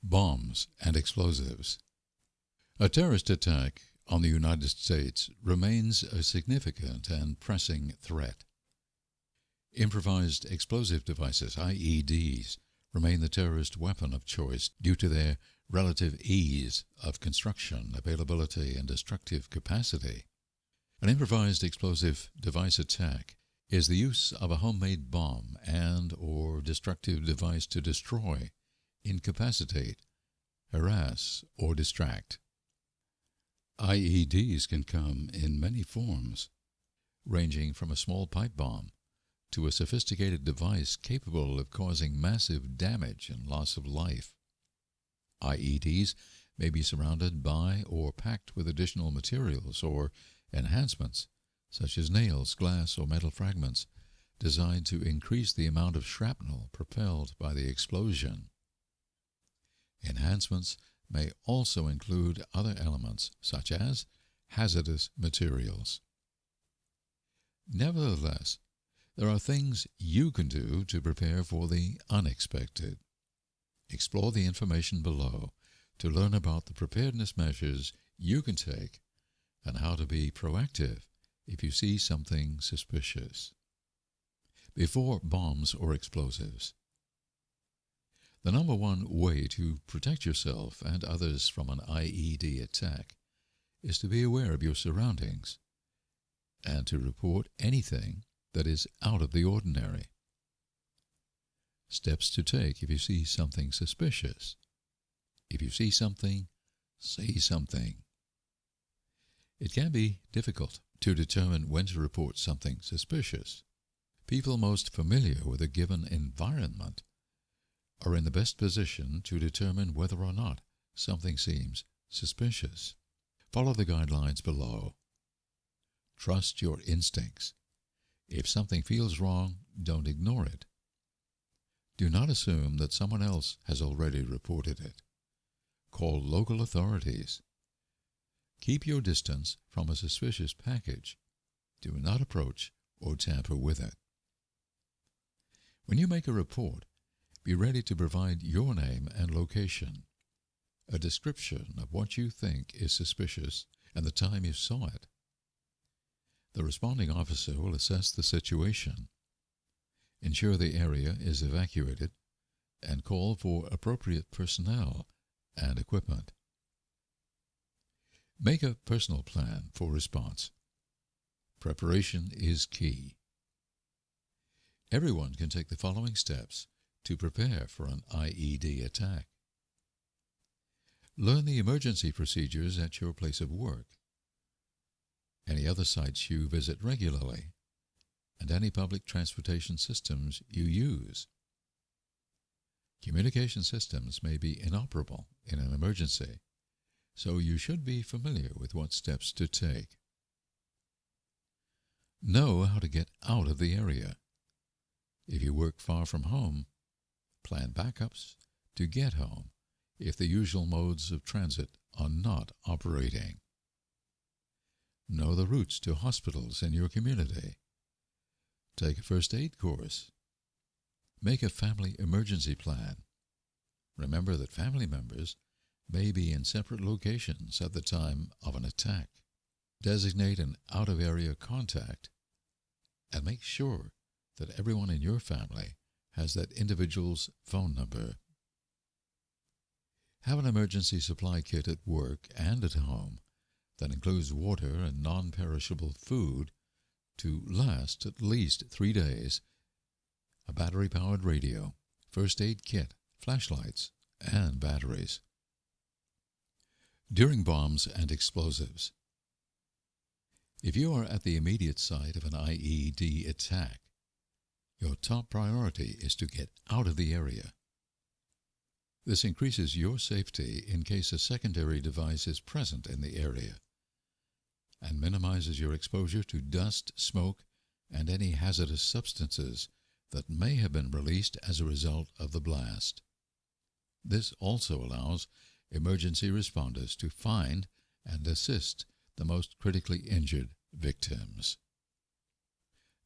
Bombs and explosives. A terrorist attack on the United States remains a significant and pressing threat. Improvised explosive devices, IEDs, remain the terrorist weapon of choice due to their relative ease of construction, availability, and destructive capacity. An improvised explosive device attack is the use of a homemade bomb and/or destructive device to destroy, incapacitate, harass, or distract. IEDs can come in many forms, ranging from a small pipe bomb to a sophisticated device capable of causing massive damage and loss of life. IEDs may be surrounded by or packed with additional materials or enhancements, such as nails, glass, or metal fragments, designed to increase the amount of shrapnel propelled by the explosion. Enhancements may also include other elements, such as hazardous materials. Nevertheless, there are things you can do to prepare for the unexpected. Explore the information below to learn about the preparedness measures you can take and how to be proactive if you see something suspicious. Before bombs or explosives. The number one way to protect yourself and others from an IED attack is to be aware of your surroundings and to report anything that is out of the ordinary. Steps to take if you see something suspicious. If you see something, say something. It can be difficult to determine when to report something suspicious. People most familiar with a given environment are in the best position to determine whether or not something seems suspicious. Follow the guidelines below. Trust your instincts. If something feels wrong, don't ignore it. Do not assume that someone else has already reported it. Call local authorities. Keep your distance from a suspicious package. Do not approach or tamper with it. When you make a report, be ready to provide your name and location, a description of what you think is suspicious, and the time you saw it. The responding officer will assess the situation, ensure the area is evacuated, and call for appropriate personnel and equipment. Make a personal plan for response. Preparation is key. Everyone can take the following steps to prepare for an IED attack. Learn the emergency procedures at your place of work, any other sites you visit regularly, and any public transportation systems you use. Communication systems may be inoperable in an emergency, so you should be familiar with what steps to take. Know how to get out of the area. If you work far from home, plan backups to get home if the usual modes of transit are not operating. Know the routes to hospitals in your community. Take a first aid course. Make a family emergency plan. Remember that family members may be in separate locations at the time of an attack. Designate an out-of-area contact and make sure that everyone in your family has that individual's phone number. Have an emergency supply kit at work and at home that includes water and non-perishable food to last at least 3 days, a battery-powered radio, first aid kit, flashlights, and batteries. During bombs and explosives. If you are at the immediate site of an IED attack, your top priority is to get out of the area. This increases your safety in case a secondary device is present in the area and minimizes your exposure to dust, smoke, and any hazardous substances that may have been released as a result of the blast. This also allows emergency responders to find and assist the most critically injured victims.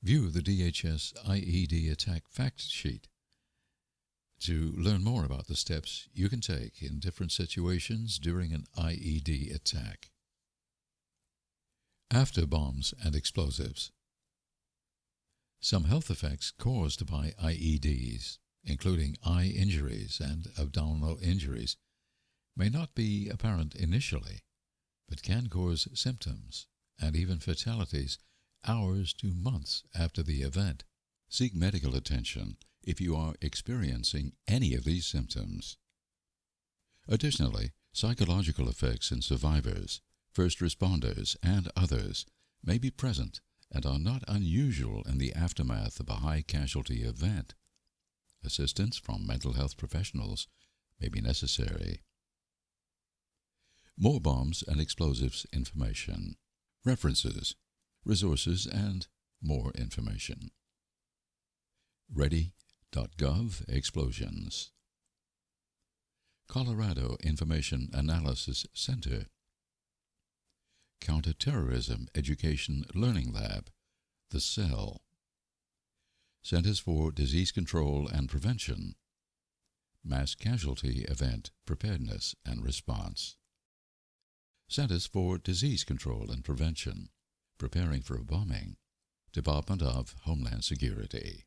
View the DHS IED attack fact sheet. to learn more about the steps you can take in different situations during an IED attack. After bombs and explosives. Some health effects caused by IEDs, including eye injuries and abdominal injuries, may not be apparent initially, but can cause symptoms and even fatalities hours to months after the event. Seek medical attention if you are experiencing any of these symptoms. Additionally, psychological effects in survivors, first responders, and others may be present and are not unusual in the aftermath of a high-casualty event. Assistance from mental health professionals may be necessary. More bombs and explosives information. References, resources, and more information. READY.gov Explosions. Colorado Information Analysis Center. Counterterrorism Education Learning Lab, the CEL. Centers for Disease Control and Prevention. Mass Casualty Event Preparedness and Response. Centers for Disease Control and Prevention, Preparing for a Bombing, Department of Homeland Security.